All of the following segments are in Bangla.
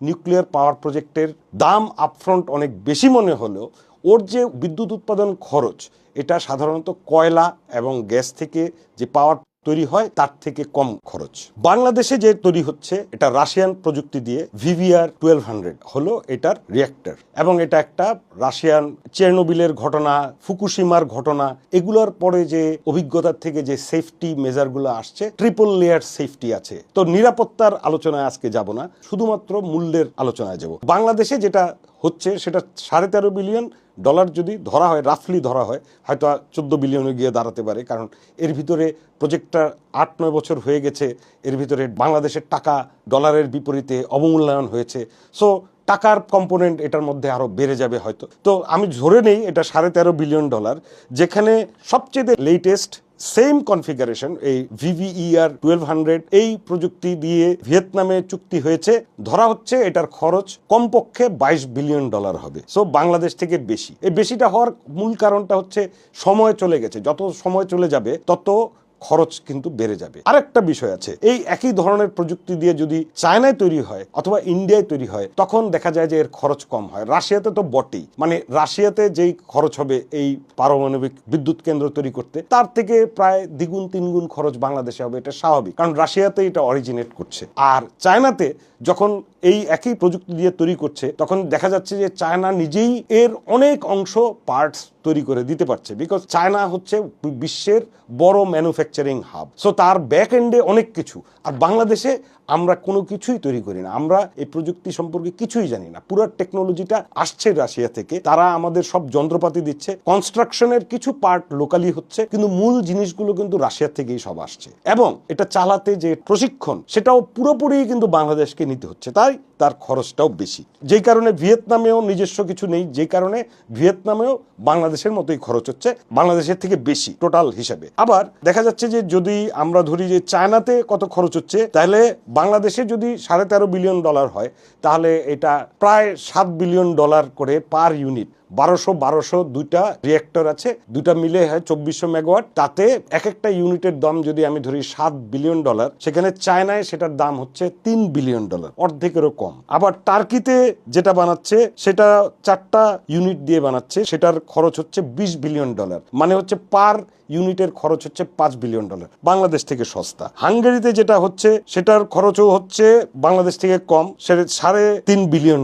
নিউক্লিয়ার পাওয়ার প্রজেক্টের দাম আপফ্রন্ট অনেক বেশি মনে হলেও ওর যে বিদ্যুৎ উৎপাদন খরচ এটা সাধারণত কয়লা এবং গ্যাস থেকে যে পাওয়ার তৈরি হয় তার থেকে কম খরচ। বাংলাদেশে যে তৈরি হচ্ছে এটা রাশিয়ান প্রযুক্তি দিয়ে VVR-1200 হলো এটার রিঅ্যাক্টর, এবং এটা একটা রাশিয়ান চেরনোবিলের ঘটনা, ফুকুশিমার ঘটনা, এগুলোর পরে যে অভিজ্ঞতার থেকে যে সেফটি মেজারগুলো আসছে, ট্রিপল লেয়ার সেফটি আছে। তো নিরাপত্তার আলোচনায় আজকে যাব না, শুধুমাত্র মূল্যের আলোচনায় যাব। বাংলাদেশে যেটা হচ্ছে সেটা $13.5 বিলিয়ন যদি ধরা হয়, রাফলি ধরা হয়, হয়তো 14 বিলিয়নে গিয়ে দাঁড়াতে পারে, কারণ এর ভিতরে প্রজেক্টটা 8-9 বছর হয়ে গেছে, এর ভিতরে বাংলাদেশের টাকা ডলারের বিপরীতে অবমূল্যায়ন হয়েছে। সো টাকার কম্পোনেন্ট এটার মধ্যে আরও বেড়ে যাবে হয়তো। তো আমি ধরে নেই এটা $13.5 বিলিয়ন, যেখানে সবচেয়ে লেটেস্ট সেম কনফিগারেশন এই VVER-1200 এই প্রযুক্তি দিয়ে ভিয়েতনামে চুক্তি হয়েছে। ধরা হচ্ছে এটার খরচ কমপক্ষে $22 বিলিয়ন হবে। সো বাংলাদেশ থেকে বেশি। এই বেশিটা হওয়ার মূল কারণটা হচ্ছে সময় চলে গেছে, যত সময় চলে যাবে তত খরচ কিন্তু বেড়ে যাবে। আরেকটা বিষয় আছে, এই একই ধরনের প্রযুক্তি দিয়ে যদি চায়নায় তৈরি হয় অথবা ইন্ডিয়ায় তৈরি হয় তখন দেখা যায় যে এর খরচ কম হয়। রাশিয়াতে তো বটেই, মানে রাশিয়াতে যেই খরচ হবে এই পারমাণবিক বিদ্যুৎ কেন্দ্র তৈরি করতে, তার থেকে প্রায় দ্বিগুণ তিনগুণ খরচ বাংলাদেশে হবে। এটা স্বাভাবিক, কারণ রাশিয়াতে এটা অরিজিনেট করছে। আর চায়নাতে যখন এই একই প্রযুক্তি দিয়ে তৈরি করছে তখন দেখা যাচ্ছে যে চায়না নিজেই এর অনেক অংশ পার্টস তৈরি করে দিতে পারছে, বিকজ চায়না হচ্ছে বিশ্বের বড় ম্যানুফ্যাকচারিং হাব। সো তার ব্যাক এন্ডে অনেক কিছু। আর বাংলাদেশে আমরা কোনো কিছুই তৈরি করি না, আমরা এই প্রযুক্তি সম্পর্কে কিছুই জানি না। পুরো টেকনোলজিটা আসছে রাশিয়া থেকে, তারা আমাদের সব যন্ত্রপাতি দিচ্ছে, কনস্ট্রাকশনের কিছু পার্ট লোকালি হচ্ছে, কিন্তু মূল জিনিসগুলো কিন্তু রাশিয়া থেকেই সব আসছে। এবং এটা চালাতে যে প্রশিক্ষণ সেটাও পুরোপুরি কিন্তু বাংলাদেশকে নিতে হচ্ছে, তাই তার খরচটাও বেশি। যেই কারণে ভিয়েতনামেও নিজস্ব কিছু নেই, যেই কারণে ভিয়েতনামেও বাংলাদেশের মতোই খরচ হচ্ছে, বাংলাদেশের থেকে বেশি টোটাল হিসাবে। আবার দেখা যাচ্ছে যে যদি আমরা ধরি যে চায়নাতে কত খরচ হচ্ছে, তাহলে বাংলাদেশে যদি $13.5 বিলিয়ন হয় তাহলে এটা প্রায় $7 বিলিয়ন করে পার ইউনিট। 1200 দুইটা রিঅ্যাক্টর আছে, দুইটা মিলে হয় 2400 মেগাওয়াট। তাতে এক একটা ইউনিটের দাম যদি আমি ধরি $7 বিলিয়ন, সেখানে চায়নায় সেটার দাম হচ্ছে $3 বিলিয়ন, অর্ধেকেরও কম। আবার টার্কিতে যেটা বানাচ্ছে সেটা 4টা ইউনিট দিয়ে বানাচ্ছে, সেটার খরচ হচ্ছে $20 বিলিয়ন, মানে হচ্ছে পার ইউনিটের খরচ হচ্ছে $5 বিলিয়ন, বাংলাদেশ থেকে সস্তা। হাঙ্গেরিতে যেটা হচ্ছে সেটার খরচও হচ্ছে বাংলাদেশ থেকে কম, সেটা $3.5 বিলিয়ন।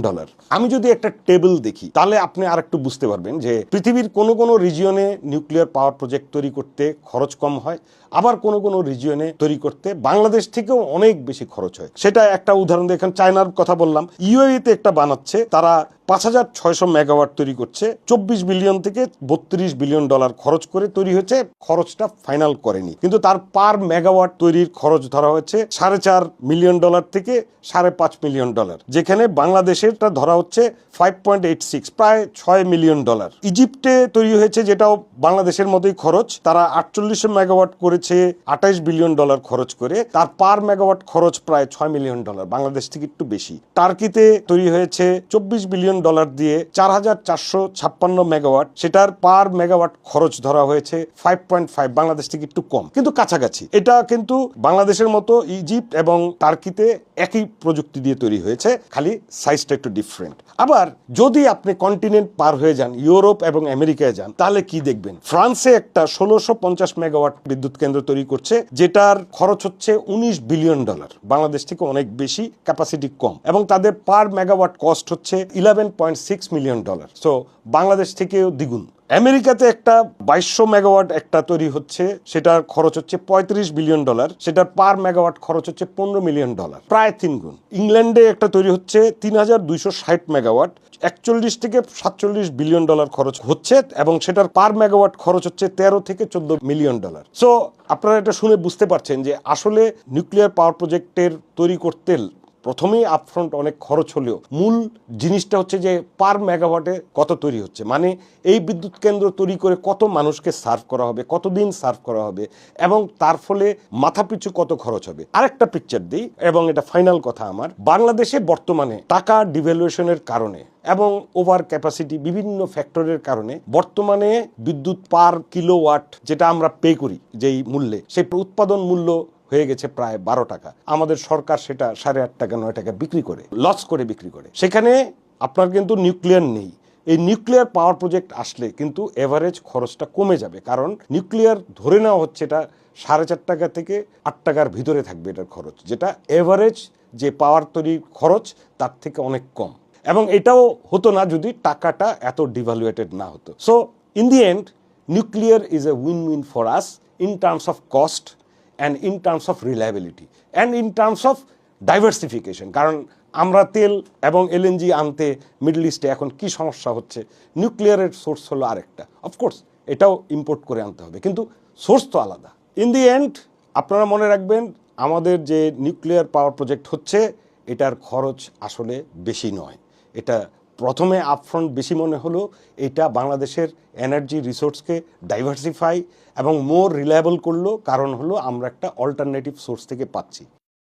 আমি যদি একটা টেবিল দেখি তাহলে আপনি আর একটু বুঝতে পারবেন যে পৃথিবীর কোনো কোনো রিজিয়নে নিউক্লিয়ার পাওয়ার প্রজেক্ট তৈরি করতে খরচ কম হয়, আবার কোনো কোনো রিজিয়নে তৈরি করতে বাংলাদেশ থেকেও অনেক বেশি খরচ হয়। সেটা একটা উদাহরণ দেখেন, চায়নার কথা বললাম, ইউএইতে একটা বানাচ্ছে, তারা 5600 মেগাওয়াট তৈরি করছে, $24 বিলিয়ন থেকে $32 বিলিয়ন খরচ করে তৈরি হয়েছে। খরচটা ফাইনাল করেনি, কিন্তু তার পার মেগাওয়াট তৈরির খরচ ধরা হয়েছে $4.5 মিলিয়ন থেকে $5.5 মিলিয়ন, যেখানে বাংলাদেশেরটা ধরা হচ্ছে 5.86, প্রায় $6 মিলিয়ন। ইজিপ্টে তৈরি হয়েছে, যেটাও বাংলাদেশের মতোই খরচ, তারা 4800 মেগাওয়াট করেছে $28 বিলিয়ন খরচ করে, তার পার মেগাওয়াট খরচ প্রায় $6 মিলিয়ন, বাংলাদেশ থেকে একটু বেশি। টার্কিতে তৈরি হয়েছে $24 বিলিয়ন দিয়ে 4456 মেগাওয়াট, সেটার পার মেগাওয়াট খরচ ধরা হয়েছে 5.5, বাংলাদেশ থেকে একটু কম, কিন্তু কাছাকাছি। এটা কিন্তু বাংলাদেশের মতো ইজিপ্ট এবং টার্কিতে একই প্রযুক্তি দিয়ে তৈরি হয়েছে, খালি সাইজটা একটু ডিফারেন্ট। আবার যদি আপনি কন্টিনেন্ট পার হয়ে যান, ইউরোপ এবং আমেরিকায় যান, তাহলে কি দেখবেন? ফ্রান্সে একটা 1650 মেগাওয়াট বিদ্যুৎ কেন্দ্র তৈরি করছে, যেটার খরচ হচ্ছে $19 বিলিয়ন, বাংলাদেশ থেকে অনেক বেশি, ক্যাপাসিটি কম, এবং তাদের পার মেগাওয়াট কস্ট হচ্ছে $11.6 মিলিয়ন। সো বাংলাদেশ থেকেও দ্বিগুণ। আমেরিকাতে একটা 2200 মেগাওয়াট একটা তৈরি হচ্ছে, সেটার খরচ হচ্ছে $35 বিলিয়ন, সেটার পার মেগাওয়াট খরচ হচ্ছে $15 মিলিয়ন, প্রায় 3 গুণ। ইংল্যান্ডে একটা তৈরি হচ্ছে 3260 মেগাওয়াট, 41 থেকে 47 বিলিয়ন খরচ হচ্ছে, এবং সেটার পার মেগাওয়াট খরচ হচ্ছে $13 থেকে $14 মিলিয়ন। সো আপনারা এটা শুনে বুঝতে পারছেন যে আসলে নিউক্লিয়ার পাওয়ার প্রজেক্টের তৈরি করতে প্রথমেই আপফ্রন্ট অনেক খরচ হলেও মূল জিনিসটা হচ্ছে যে পার মেগাওয়াটে কত তৈরি হচ্ছে, মানে এই বিদ্যুৎ কেন্দ্র তৈরি করে কত মানুষকে সার্ভ করা হবে, কতদিন সার্ভ করা হবে, এবং তার ফলে মাথাপিছু কত খরচ হবে। আরেকটা পিকচার দিই, এবং এটা ফাইনাল কথা আমার, বাংলাদেশে বর্তমানে টাকা ডিভ্যালুয়েশনের কারণে এবং ওভার ক্যাপাসিটি বিভিন্ন ফ্যাক্টরের কারণে বর্তমানে বিদ্যুৎ পার কিলোওয়াট যেটা আমরা পে করি যেই মূল্যে, সেই উৎপাদন মূল্য হয়ে গেছে প্রায় 12 টাকা। আমাদের সরকার সেটা 8.5 টাকা 9 টাকা বিক্রি করে, লস করে বিক্রি করে। সেখানে আপনার কিন্তু নিউক্লিয়ার নেই। এই নিউক্লিয়ার পাওয়ার প্রজেক্ট আসলে কিন্তু এভারেজ খরচটা কমে যাবে, কারণ নিউক্লিয়ার ধরে নেওয়া হচ্ছে এটা 4.5 টাকা থেকে 8 টাকার ভিতরে থাকবে এটার খরচ, যেটা এভারেজ যে পাওয়ার তৈরির খরচ তার থেকে অনেক কম। এবং এটাও হতো না যদি টাকাটা এত ডিভ্যালুয়েটেড না হতো। So in the end nuclear is a win win for us in terms of cost and in terms of reliability and in terms of diversification. কারণ আমরা তেল এবং এলএনজি আনতে মিডল ইস্টে এখন কি সমস্যা হচ্ছে, নিউক্লিয়ারের সোর্স হলো আরেকটা। অফকোর্স এটাও ইম্পোর্ট করে আনতে হবে, কিন্তু সোর্স তো আলাদা। ইন দি এন্ড আপনারা মনে রাখবেন, আমাদের যে নিউক্লিয়ার পাওয়ার প্রজেক্ট হচ্ছে এটার খরচ আসলে বেশি নয়। এটা প্রথমে আপফ্রন্ট বেশি মনে হলো, এটা বাংলাদেশের এনার্জি রিসোর্সকে ডাইভার্সিফাই এবং মোর রিলায়েবল করলো, কারণ হলো আমরা একটা অল্টারনেটিভ সোর্স থেকে পাচ্ছি।